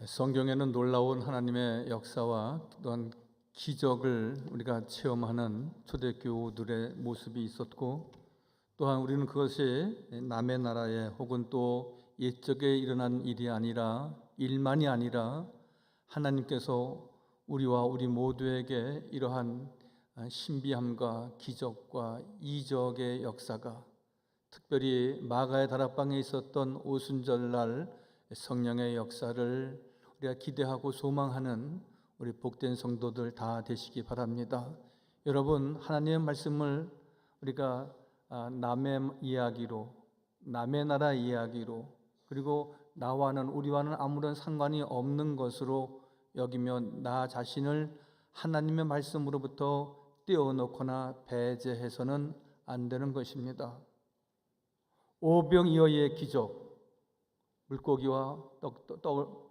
성경에는 놀라운 하나님의 역사와 또한 기적을 우리가 체험하는 초대교우들의 모습이 있었고, 또한 우리는 그것이 남의 나라에 혹은 또 옛적에 일어난 일이 아니라 일만이 아니라 하나님께서 우리와 우리 모두에게 이러한 신비함과 기적과 이적의 역사가, 특별히 마가의 다락방에 있었던 오순절날 성령의 역사를 우리가 기대하고 소망하는 우리 복된 성도들 다 되시기 바랍니다. 여러분, 하나님의 말씀을 우리가 남의 이야기로, 남의 나라 이야기로, 그리고 나와는, 우리와는 아무런 상관이 없는 것으로 여기면 나 자신을 하나님의 말씀으로부터 떼어놓거나 배제해서는 안 되는 것입니다. 오병이어의 기적, 물고기와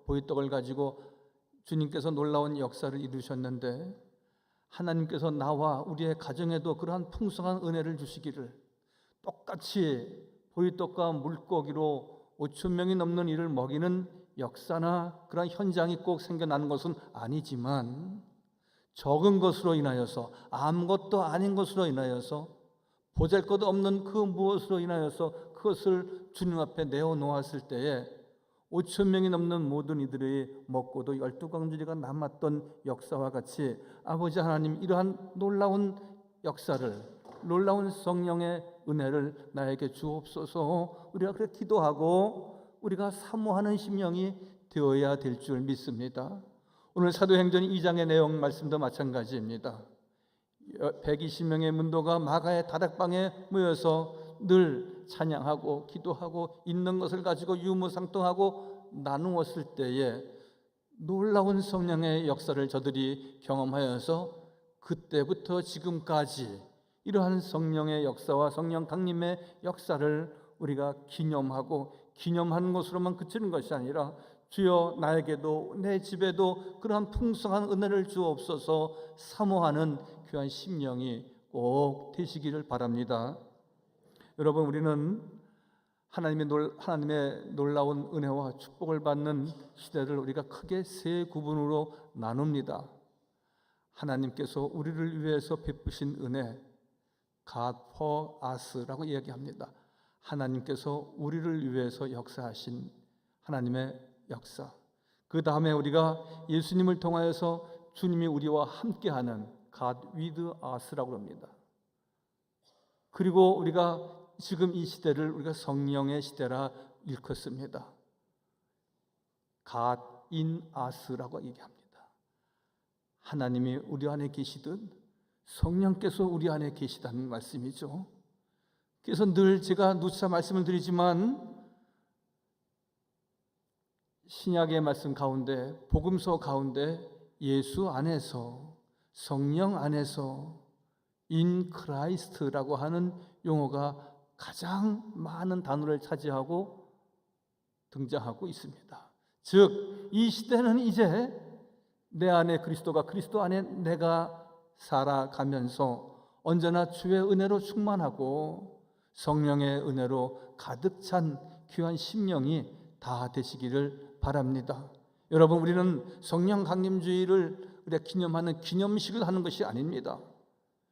보리떡을 가지고 주님께서 놀라운 역사를 이루셨는데, 하나님께서 나와 우리의 가정에도 그러한 풍성한 은혜를 주시기를, 똑같이 보리떡과 물고기로 5천 명이 넘는 이를 먹이는 역사나 그런 현장이 꼭 생겨나는 것은 아니지만, 적은 것으로 인하여서, 아무것도 아닌 것으로 인하여서, 보잘것 없는 그 무엇으로 인하여서 그것을 주님 앞에 내어놓았을 때에 5천 명이 넘는 모든 이들이 먹고도 12광주리가 남았던 역사와 같이, 아버지 하나님, 이러한 놀라운 역사를, 놀라운 성령의 은혜를 나에게 주옵소서. 우리가 그렇게 기도하고 우리가 사모하는 심령이 되어야 될 줄 믿습니다. 오늘 사도행전 2장의 내용 말씀도 마찬가지입니다. 120명의 문도가 마가의 다락방에 모여서 늘 찬양하고 기도하고 있는 것을 가지고 유무상통하고 나누었을 때에 놀라운 성령의 역사를 저들이 경험하여서 그때부터 지금까지 이러한 성령의 역사와 성령 강림의 역사를 우리가 기념하는 것으로만 그치는 것이 아니라, 주여 나에게도 내 집에도 그러한 풍성한 은혜를 주옵소서 사모하는 귀한 심령이 꼭 되시기를 바랍니다. 여러분, 우리는 하나님의 놀라운 은혜와 축복을 받는 시대를 우리가 크게 세 구분으로 나눕니다. 하나님께서 우리를 위해서 베푸신 은혜, God for us라고 이야기합니다. 하나님께서 우리를 위해서 역사하신 하나님의 역사. 그 다음에 우리가 예수님을 통하여서 주님이 우리와 함께하는 God with us라고 합니다. 그리고 우리가 지금 이 시대를 우리가 성령의 시대라 일컫습니다. God in us라고 얘기합니다. 하나님이 우리 안에 계시듯 성령께서 우리 안에 계시다는 말씀이죠. 그래서 늘 제가 누차 말씀을 드리지만, 신약의 말씀 가운데, 복음서 가운데 예수 안에서, 성령 안에서 in Christ라고 하는 용어가 가장 많은 단어를 차지하고 등장하고 있습니다. 즉, 이 시대는 이제 내 안에 그리스도가, 그리스도 안에 내가 살아가면서 언제나 주의 은혜로 충만하고 성령의 은혜로 가득 찬 귀한 심령이 다 되시기를 바랍니다. 여러분, 우리는 성령 강림주의를 우리가 기념하는 기념식을 하는 것이 아닙니다.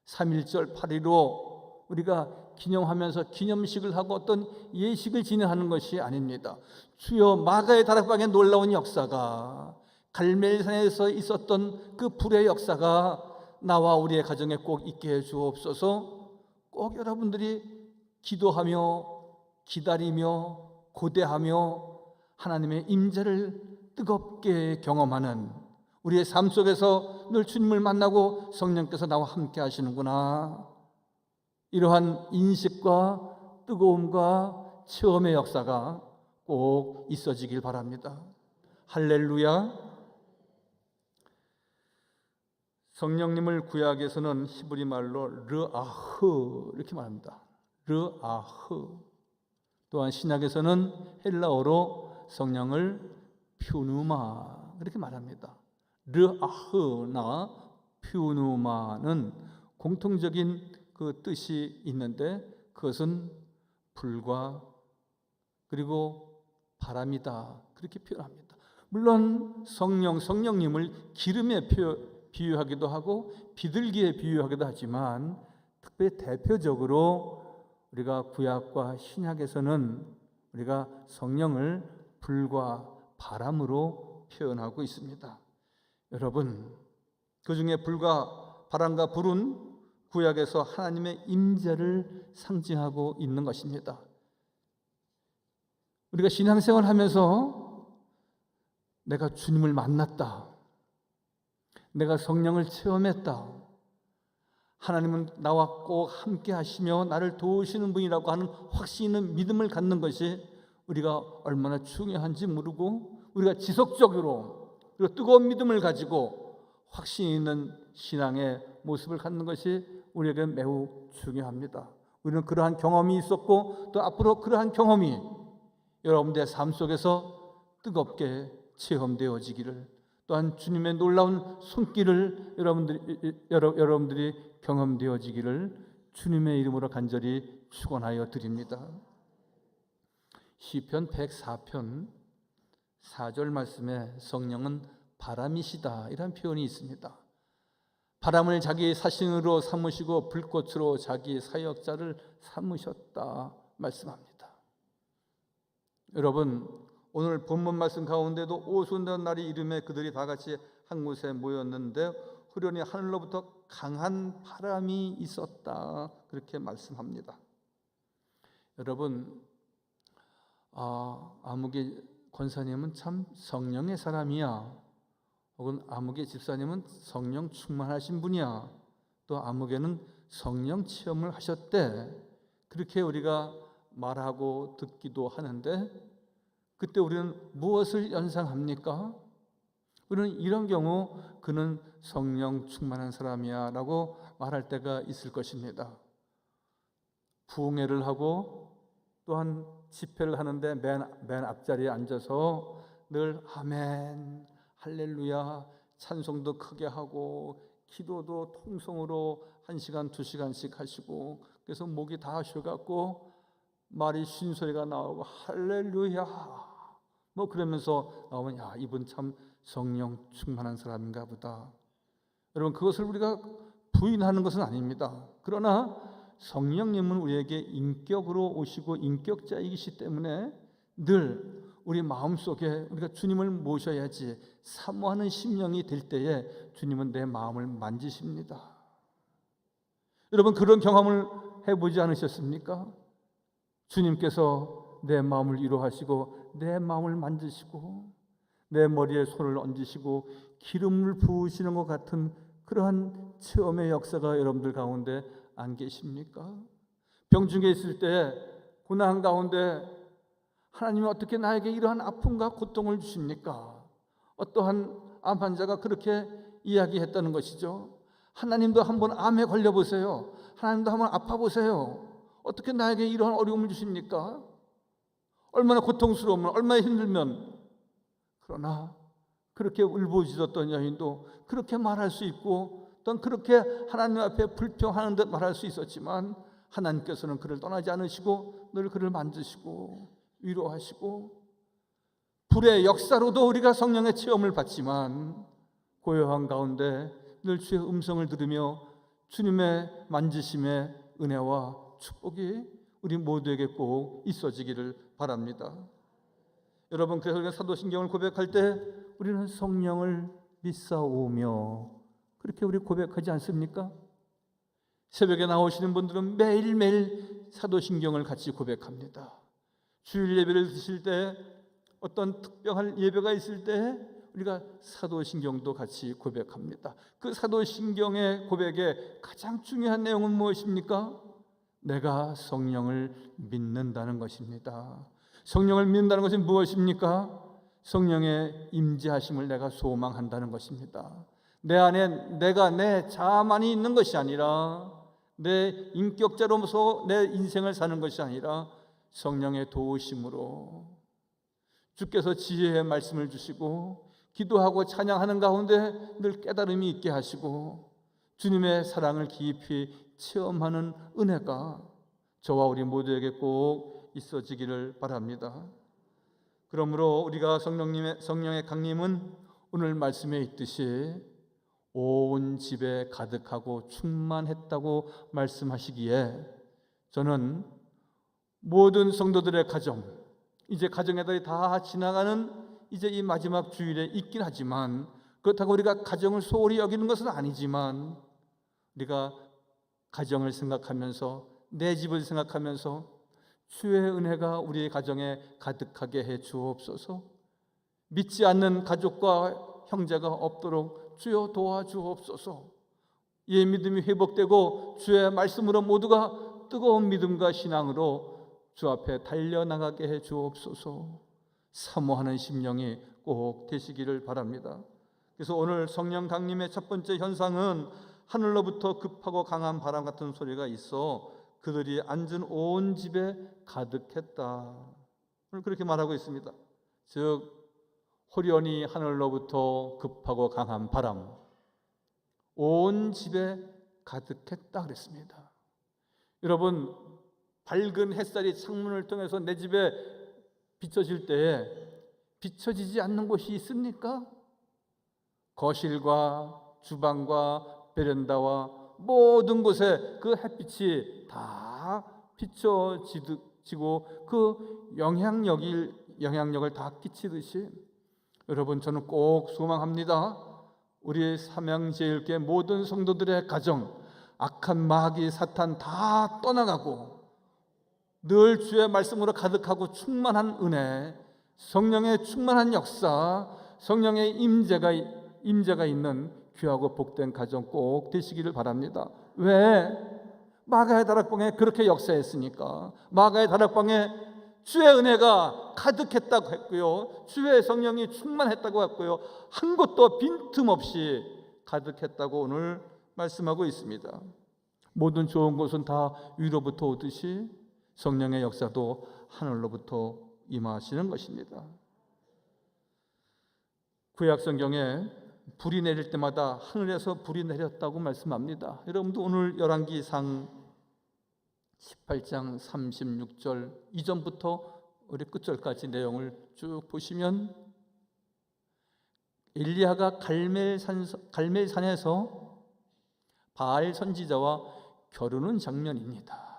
3.1절 8.15 우리가 기념하면서 기념식을 하고 어떤 예식을 진행하는 것이 아닙니다. 주여 마가의 다락방의 놀라운 역사가, 갈멜산에서 있었던 그 불의 역사가 나와 우리의 가정에 꼭 있게 해 주옵소서. 꼭 여러분들이 기도하며 기다리며 고대하며 하나님의 임재를 뜨겁게 경험하는, 우리의 삶 속에서 늘 주님을 만나고 성령께서 나와 함께 하시는구나, 이러한 인식과 뜨거움과 체험의 역사가 꼭 있어지길 바랍니다. 할렐루야. 성령님을 구약에서는 히브리 말로 르아흐 이렇게 말합니다. 르아흐. 또한 신약에서는 헬라어로 성령을 퓨누마 이렇게 말합니다. 르아흐나 퓨누마는 공통적인 그 뜻이 있는데, 그것은 불과 그리고 바람이다, 그렇게 표현합니다. 물론 성령님을 기름에 비유하기도 하고 비둘기에 비유하기도 하지만 특별히 대표적으로 우리가 구약과 신약에서는 우리가 성령을 불과 바람으로 표현하고 있습니다. 여러분, 그 중에 불과 바람과 불은 구약에서 하나님의 임재를 상징하고 있는 것입니다. 우리가 신앙생활 하면서 내가 주님을 만났다, 내가 성령을 체험했다, 하나님은 나와 꼭 함께 하시며 나를 도우시는 분이라고 하는 확신 있는 믿음을 갖는 것이 우리가 얼마나 중요한지 모르고, 우리가 지속적으로 그리고 뜨거운 믿음을 가지고 확신 있는 신앙의 모습을 갖는 것이 우리에게 매우 중요합니다. 우리는 그러한 경험이 있었고 또 앞으로 그러한 경험이 여러분들의 삶 속에서 뜨겁게 체험되어지기를, 또한 주님의 놀라운 손길을 여러분들이 경험되어지기를 주님의 이름으로 간절히 축원하여 드립니다. 시편 104편 4절 말씀에 성령은 바람이시다 이런 표현이 있습니다. 바람을 자기 사신으로 삼으시고 불꽃으로 자기 사역자를 삼으셨다 말씀합니다. 여러분, 오늘 본문 말씀 가운데도 오순절 날이 이름에 그들이 다 같이 한 곳에 모였는데 후련히 하늘로부터 강한 바람이 있었다 그렇게 말씀합니다. 여러분, 아무개 권사님은 참 성령의 사람이야, 혹은 아무개 집사님은 성령 충만하신 분이야, 또 아무개는 성령 체험을 하셨대, 그렇게 우리가 말하고 듣기도 하는데 그때 우리는 무엇을 연상합니까? 우리는 이런 경우 그는 성령 충만한 사람이야 라고 말할 때가 있을 것입니다. 부흥회를 하고 또한 집회를 하는데 맨 앞자리에 앉아서 늘 아멘, 할렐루야 찬송도 크게 하고 기도도 통성으로 1시간 2시간씩 하시고, 그래서 목이 다 쉬어갖고 말이 쉰소리가 나오고 할렐루야 뭐 그러면서 나오면 야, 이분 참 성령 충만한 사람인가 보다. 여러분, 그것을 우리가 부인하는 것은 아닙니다. 그러나 성령님은 우리에게 인격으로 오시고 인격자이기 때문에 늘 우리 마음속에 우리가 주님을 모셔야지 사모하는 심령이 될 때에 주님은 내 마음을 만지십니다. 여러분, 그런 경험을 해보지 않으셨습니까? 주님께서 내 마음을 위로하시고 내 마음을 만지시고 내 머리에 손을 얹으시고 기름을 부으시는 것 같은 그러한 체험의 역사가 여러분들 가운데 안 계십니까? 병중에 있을 때 고난 가운데 하나님이 어떻게 나에게 이러한 아픔과 고통을 주십니까? 어떠한 암 환자가 그렇게 이야기했다는 것이죠. 하나님도 한번 암에 걸려보세요. 하나님도 한번 아파보세요. 어떻게 나에게 이러한 어려움을 주십니까? 얼마나 고통스러우면, 얼마나 힘들면. 그러나 그렇게 울부짖었던 여인도 그렇게 말할 수 있고 또한 그렇게 하나님 앞에 불평하는 듯 말할 수 있었지만 하나님께서는 그를 떠나지 않으시고 늘 그를 만지시고 위로하시고, 불의 역사로도 우리가 성령의 체험을 받지만 고요한 가운데 늘 주의 음성을 들으며 주님의 만지심의 은혜와 축복이 우리 모두에게 꼭 있어지기를 바랍니다. 여러분, 그래서 우리가 사도신경을 고백할 때 우리는 성령을 믿사오며 그렇게 우리 고백하지 않습니까? 새벽에 나오시는 분들은 매일매일 사도신경을 같이 고백합니다. 주일 예배를 드실 때, 어떤 특별한 예배가 있을 때 우리가 사도신경도 같이 고백합니다. 그 사도신경의 고백의 가장 중요한 내용은 무엇입니까? 내가 성령을 믿는다는 것입니다. 성령을 믿는다는 것은 무엇입니까? 성령의 임재하심을 내가 소망한다는 것입니다. 내 안에 내가 내 자아만이 있는 것이 아니라, 내 인격자로서 내 인생을 사는 것이 아니라 성령의 도우심으로 주께서 지혜의 말씀을 주시고 기도하고 찬양하는 가운데 늘 깨달음이 있게 하시고 주님의 사랑을 깊이 체험하는 은혜가 저와 우리 모두에게 꼭 있어지기를 바랍니다. 그러므로 우리가 성령의 강림은 오늘 말씀에 있듯이 온 집에 가득하고 충만했다고 말씀하시기에 저는 모든 성도들의 가정, 이제 가정의 달이 다 지나가는 이제 이 마지막 주일에 있긴 하지만, 그렇다고 우리가 가정을 소홀히 여기는 것은 아니지만, 우리가 가정을 생각하면서, 내 집을 생각하면서 주의 은혜가 우리의 가정에 가득하게 해 주옵소서. 믿지 않는 가족과 형제가 없도록 주여 도와주옵소서. 이의 믿음이 회복되고 주의 말씀으로 모두가 뜨거운 믿음과 신앙으로 주 앞에 달려나가게 해 주옵소서. 사모하는 심령이 꼭 되시기를 바랍니다. 그래서 오늘 성령 강림의 첫 번째 현상은 하늘로부터 급하고 강한 바람 같은 소리가 있어 그들이 앉은 온 집에 가득했다. 오늘 그렇게 말하고 있습니다. 즉 호련히 하늘로부터 급하고 강한 바람, 온 집에 가득했다 그랬습니다. 여러분, 밝은 햇살이 창문을 통해서 내 집에 비춰질 때에 비춰지지 않는 곳이 있습니까? 거실과 주방과 베란다와 모든 곳에 그 햇빛이 다 비춰지고 그 영향력을 다 끼치듯이, 여러분, 저는 꼭 소망합니다. 우리 삼양제일교회 모든 성도들의 가정, 악한 마귀 사탄 다 떠나가고 늘 주의 말씀으로 가득하고 충만한 은혜, 성령의 충만한 역사, 성령의 임재가 있는 귀하고 복된 가정 꼭 되시기를 바랍니다. 왜? 마가의 다락방에 그렇게 역사했으니까. 마가의 다락방에 주의 은혜가 가득했다고 했고요, 주의 성령이 충만했다고 했고요, 한 곳도 빈틈없이 가득했다고 오늘 말씀하고 있습니다. 모든 좋은 것은 다 위로부터 오듯이 성령의 역사도 하늘로부터 임하시는 것입니다. 구약 성경에 불이 내릴 때마다 하늘에서 불이 내렸다고 말씀합니다. 여러분도 오늘 열왕기상 18장 36절 이전부터 우리 끝절까지 내용을 쭉 보시면 엘리야가 갈멜산에서 바알 선지자와 겨루는 장면입니다.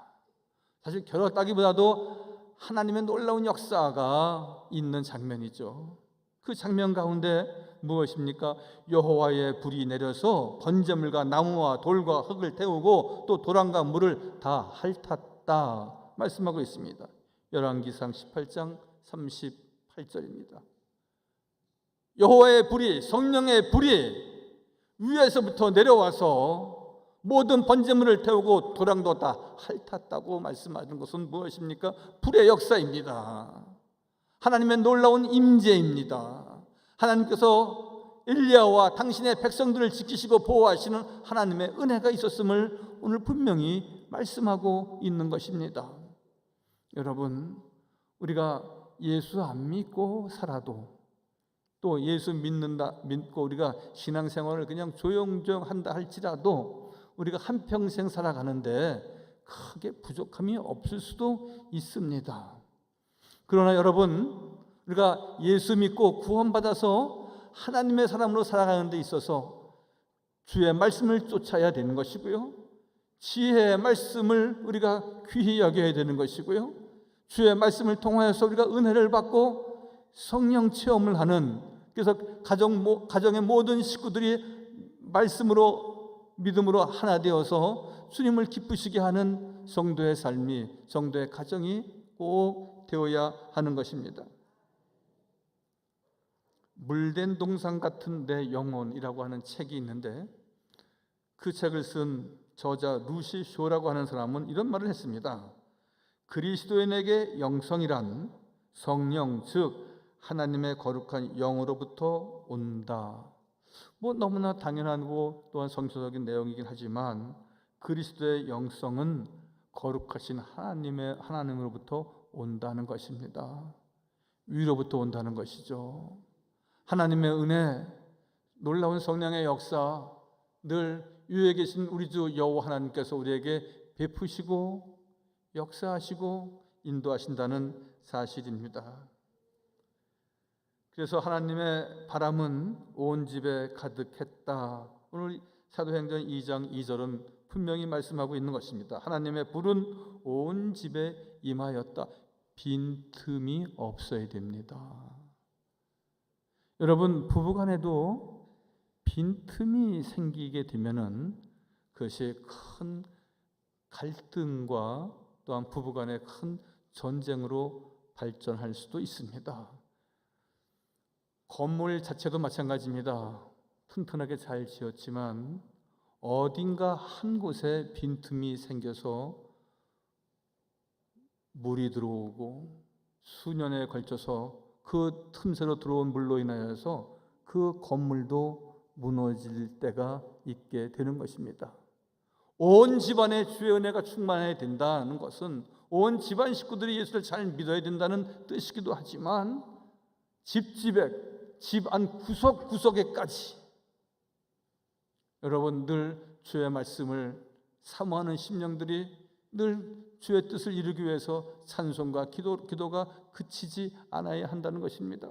사실 겨뤘다기보다도 하나님의 놀라운 역사가 있는 장면이죠. 그 장면 가운데 무엇입니까? 여호와의 불이 내려서 번제물과 나무와 돌과 흙을 태우고 또 도랑과 물을 다 핥았다 말씀하고 있습니다. 열왕기상 18장 38절입니다. 여호와의 불이, 성령의 불이 위에서부터 내려와서 모든 번제물을 태우고 도랑도 다 핥았다고 말씀하는 것은 무엇입니까? 불의 역사입니다. 하나님의 놀라운 임재입니다. 하나님께서 엘리야와 당신의 백성들을 지키시고 보호하시는 하나님의 은혜가 있었음을 오늘 분명히 말씀하고 있는 것입니다. 여러분, 우리가 예수 안 믿고 살아도, 또 예수 믿고 우리가 신앙생활을 그냥 조용조용 한다 할지라도 우리가 한평생 살아가는데 크게 부족함이 없을 수도 있습니다. 그러나 여러분, 우리가 예수 믿고 구원받아서 하나님의 사람으로 살아가는 데 있어서 주의 말씀을 쫓아야 되는 것이고요, 지혜의 말씀을 우리가 귀히 여겨야 되는 것이고요, 주의 말씀을 통하여서 우리가 은혜를 받고 성령 체험을 하는, 그래서 가정의 모든 식구들이 말씀으로 믿음으로 하나 되어서 주님을 기쁘시게 하는 성도의 삶이, 성도의 가정이 꼭 되어야 하는 것입니다. 물된 동상 같은 내 영혼이라고 하는 책이 있는데, 그 책을 쓴 저자 루시 쇼라고 하는 사람은 이런 말을 했습니다. 그리스도인에게 영성이란 성령, 즉 하나님의 거룩한 영으로부터 온다. 너무나 당연하고 또한 성서적인 내용이긴 하지만 그리스도의 영성은 거룩하신 하나님으로부터 온다는 것입니다. 위로부터 온다는 것이죠. 하나님의 은혜, 놀라운 성령의 역사, 늘 위에 계신 우리 주 여호와 하나님께서 우리에게 베푸시고 역사하시고 인도하신다는 사실입니다. 그래서 하나님의 바람은 온 집에 가득했다. 오늘 사도행전 2장 2절은 분명히 말씀하고 있는 것입니다. 하나님의 불은 온 집에 임하였다. 빈틈이 없어야 됩니다. 여러분, 부부간에도 빈틈이 생기게 되면은 그것이 큰 갈등과 또한 부부간의 큰 전쟁으로 발전할 수도 있습니다. 건물 자체도 마찬가지입니다. 튼튼하게 잘 지었지만 어딘가 한 곳에 빈틈이 생겨서 물이 들어오고 수년에 걸쳐서 그 틈새로 들어온 물로 인하여서 그 건물도 무너질 때가 있게 되는 것입니다. 온 집안에 주의 은혜가 충만해야 된다는 것은 온 집안 식구들이 예수를 잘 믿어야 된다는 뜻이기도 하지만 집집에 집안 구석구석에까지 여러분 늘 주의 말씀을 사모하는 심령들이 늘 주의 뜻을 이루기 위해서 찬송과 기도가 그치지 않아야 한다는 것입니다.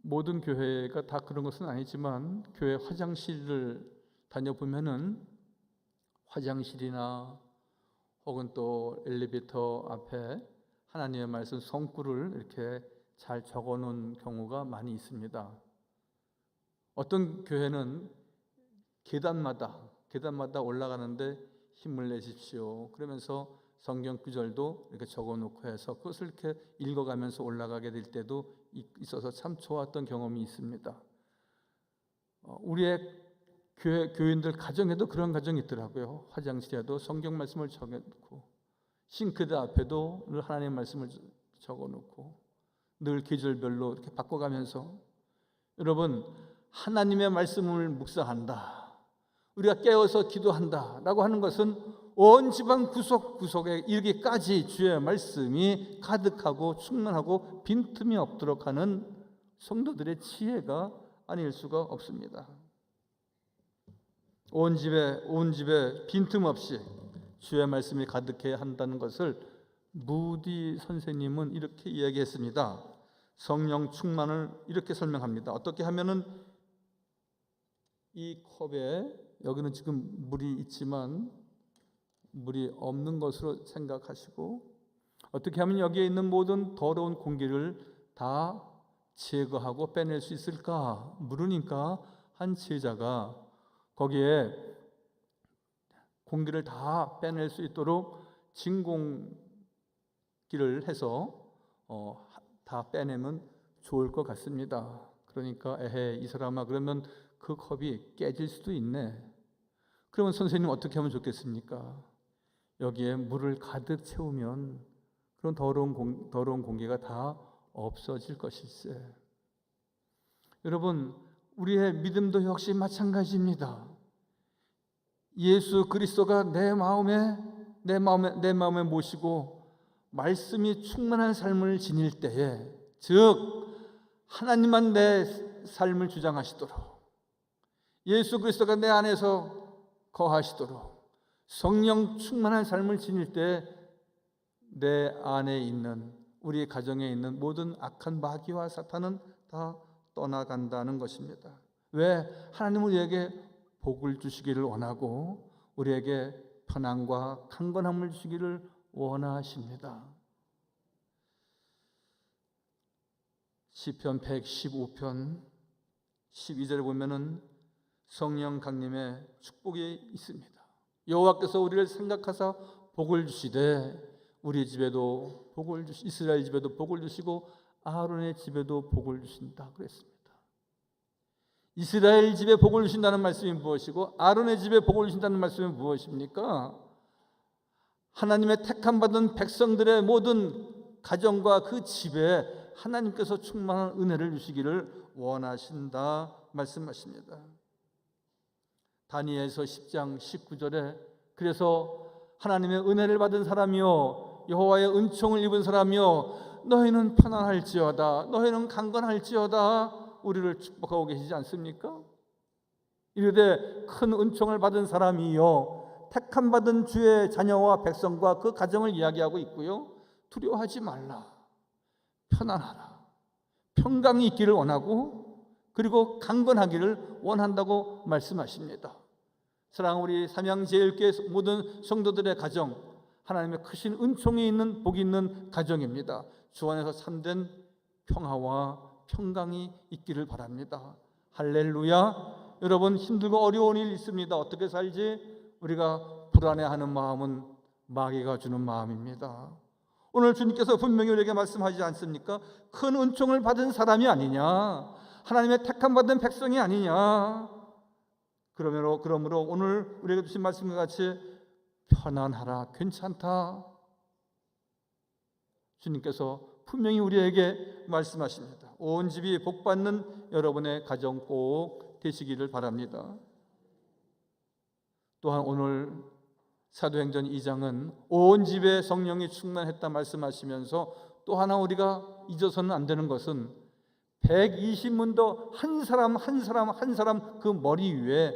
모든 교회가 다 그런 것은 아니지만 교회 화장실을 다녀보면은 화장실이나 혹은 또 엘리베이터 앞에 하나님의 말씀 성구를 이렇게 잘 적어 놓은 경우가 많이 있습니다. 어떤 교회는 계단마다 올라가는데 힘을 내십시오 그러면서 성경 구절도 이렇게 적어 놓고 해서 그것을 이렇게 읽어가면서 올라가게 될 때도 있어서 참 좋았던 경험이 있습니다. 우리의 교인들 가정에도 그런 가정이 있더라고요. 화장실에도 성경 말씀을 적어 놓고 싱크대 앞에도 늘 하나님의 말씀을 적어 놓고 늘 계절별로 이렇게 바꿔가면서 여러분 하나님의 말씀을 묵상한다, 우리가 깨어서 기도한다 라고 하는 것은 온 집안 구석구석에 이르기까지 주의 말씀이 가득하고 충만하고 빈틈이 없도록 하는 성도들의 지혜가 아닐 수가 없습니다. 온 집에 빈틈 없이 주의 말씀이 가득해야 한다는 것을 무디 선생님은 이렇게 이야기했습니다. 성령 충만을 이렇게 설명합니다. 어떻게 하면은 이 컵에 여기는 지금 물이 있지만 물이 없는 것으로 생각하시고 어떻게 하면 여기에 있는 모든 더러운 공기를 다 제거하고 빼낼 수 있을까? 물으니까 한 제자가 거기에 공기를 다 빼낼 수 있도록 진공기를 해서 다 빼내면 좋을 것 같습니다. 그러니까 에헤 이 사람아 그러면 그 컵이 깨질 수도 있네. 그러면 선생님 어떻게 하면 좋겠습니까? 여기에 물을 가득 채우면 그런 더러운 공기가 다 없어질 것일세. 여러분 우리의 믿음도 역시 마찬가지입니다. 예수 그리스도가 내 마음에 모시고 말씀이 충만한 삶을 지닐 때에 즉 하나님만 내 삶을 주장하시도록 예수 그리스도가 내 안에서 거하시도록 성령 충만한 삶을 지닐 때 내 안에 있는 우리 가정에 있는 모든 악한 마귀와 사탄은 다 떠나간다는 것입니다. 왜? 하나님은 우리에게 복을 주시기를 원하고 우리에게 편안과 강건함을 주시기를 원하십니다. 시편 115편 12절에 보면은 성령 강림의 축복이 있습니다. 여호와께서 우리를 생각하사 복을 주시되 우리 집에도 복을 이스라엘 집에도 복을 주시고 아론의 집에도 복을 주신다 그랬습니다. 이스라엘 집에 복을 주신다는 말씀이 무엇이고 아론의 집에 복을 주신다는 말씀이 무엇입니까? 하나님의 택함 받은 백성들의 모든 가정과 그 집에 하나님께서 충만한 은혜를 주시기를 원하신다 말씀하십니다. 다니엘서 10장 19절에 그래서 하나님의 은혜를 받은 사람이요 여호와의 은총을 입은 사람이요 너희는 편안할지어다 너희는 강건할지어다 우리를 축복하고 계시지 않습니까? 이르되 큰 은총을 받은 사람이요 택함 받은 주의 자녀와 백성과 그 가정을 이야기하고 있고요 두려워하지 말라. 편안하라, 평강이 있기를 원하고 그리고 강건하기를 원한다고 말씀하십니다. 사랑하는 우리 삼양제일교회 모든 성도들의 가정, 하나님의 크신 은총이 있는 복이 있는 가정입니다. 주 안에서 참된 평화와 평강이 있기를 바랍니다. 할렐루야. 여러분, 힘들고 어려운 일 있습니다. 어떻게 살지? 우리가 불안해하는 마음은 마귀가 주는 마음입니다. 오늘 주님께서 분명히 우리에게 말씀하지 않습니까? 큰 은총을 받은 사람이 아니냐, 하나님의 택함 받은 백성이 아니냐. 그러므로 오늘 우리에게 주신 말씀과 같이 편안하라, 괜찮다, 주님께서 분명히 우리에게 말씀하십니다. 온 집이 복받는 여러분의 가정 꼭 되시기를 바랍니다. 또한 오늘 사도행전 2장은 온 집에 성령이 충만했다 말씀하시면서 또 하나 우리가 잊어서는 안 되는 것은 120문도 한 사람 그 머리 위에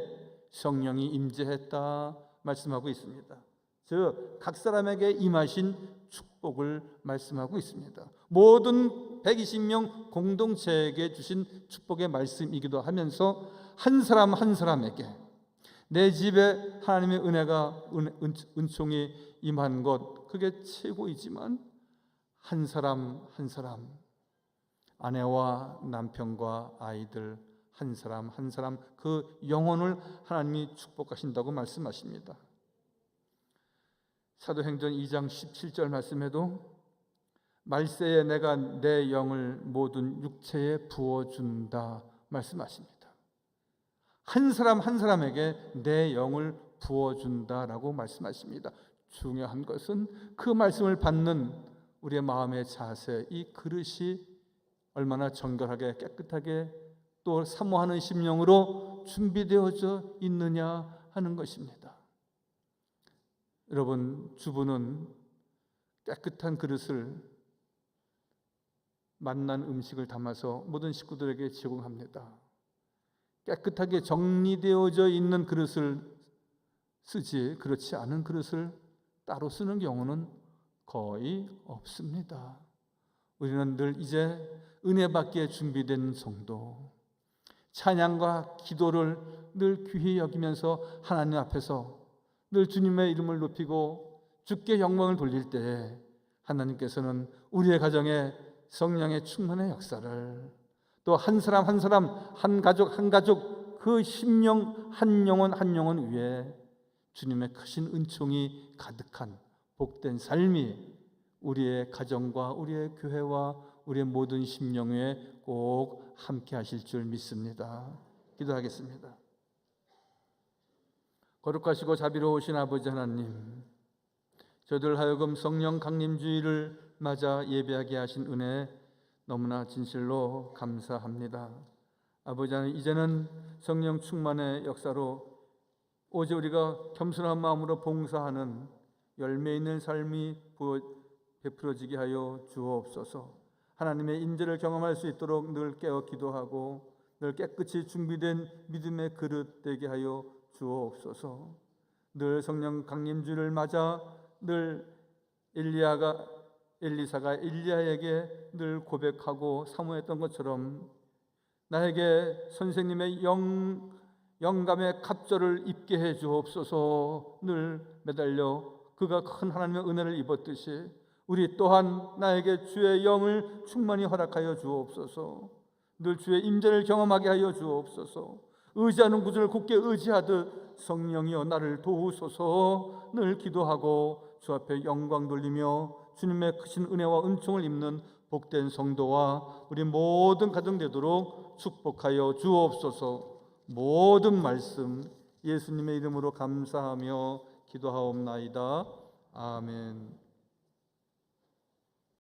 성령이 임재했다 말씀하고 있습니다. 즉 각 사람에게 임하신 축복을 말씀하고 있습니다. 모든 120명 공동체에게 주신 축복의 말씀이기도 하면서 한 사람 한 사람에게 내 집에 하나님의 은혜가 은총이 임한 것, 그게 최고이지만 한 사람 한 사람, 아내와 남편과 아이들 한 사람 한 사람 그 영혼을 하나님이 축복하신다고 말씀하십니다. 사도행전 2장 17절 말씀에도 말세에 내가 내 영을 모든 육체에 부어준다 말씀하십니다. 한 사람 한 사람에게 내 영을 부어준다라고 말씀하십니다. 중요한 것은 그 말씀을 받는 우리의 마음의 자세, 이 그릇이 얼마나 정결하게 깨끗하게 또 사모하는 심령으로 준비되어져 있느냐 하는 것입니다. 여러분, 주부는 깨끗한 그릇을 맛난 음식을 담아서 모든 식구들에게 제공합니다. 깨끗하게 정리되어져 있는 그릇을 쓰지 그렇지 않은 그릇을 따로 쓰는 경우는 거의 없습니다. 우리는 늘 이제 은혜 받기에 준비된 성도, 찬양과 기도를 늘 귀히 여기면서 하나님 앞에서 늘 주님의 이름을 높이고 주께 영광을 돌릴 때에 하나님께서는 우리의 가정에 성령의 충만의 역사를, 또 한 사람 한 사람, 한 가족 그 심령 한 영혼 위에 주님의 크신 은총이 가득한 복된 삶이 우리의 가정과 우리의 교회와 우리의 모든 심령 위에 꼭 함께 하실 줄 믿습니다. 기도하겠습니다. 거룩하시고 자비로우신 아버지 하나님, 저들 하여금 성령 강림주의를 맞아 예배하게 하신 은혜 너무나 진실로 감사합니다. 아버지 하나님, 이제는 성령 충만의 역사로 오직 우리가 겸손한 마음으로 봉사하는 열매 있는 삶이 베풀어지게 하여 주옵소서. 하나님의 인재를 경험할 수 있도록 늘 깨어 기도하고 늘 깨끗이 준비된 믿음의 그릇 되게 하여 주옵소서. 늘 성령 강림주를 맞아 늘 엘리사가 엘리야에게 늘 고백하고 사모했던 것처럼 나에게 선생님의 영감의 갑절을 입게 해 주옵소서. 늘 매달려 그가 큰 하나님의 은혜를 입었듯이 우리 또한 나에게 주의 영을 충만히 허락하여 주옵소서. 늘 주의 임재를 경험하게 하여 주옵소서. 의지하는 구주를 굳게 의지하듯 성령이여 나를 도우소서. 늘 기도하고 주 앞에 영광 돌리며 주님의 크신 은혜와 은총을 입는 복된 성도와 우리 모든 가정 되도록 축복하여 주옵소서. 모든 말씀 예수님의 이름으로 감사하며 기도하옵나이다. 아멘.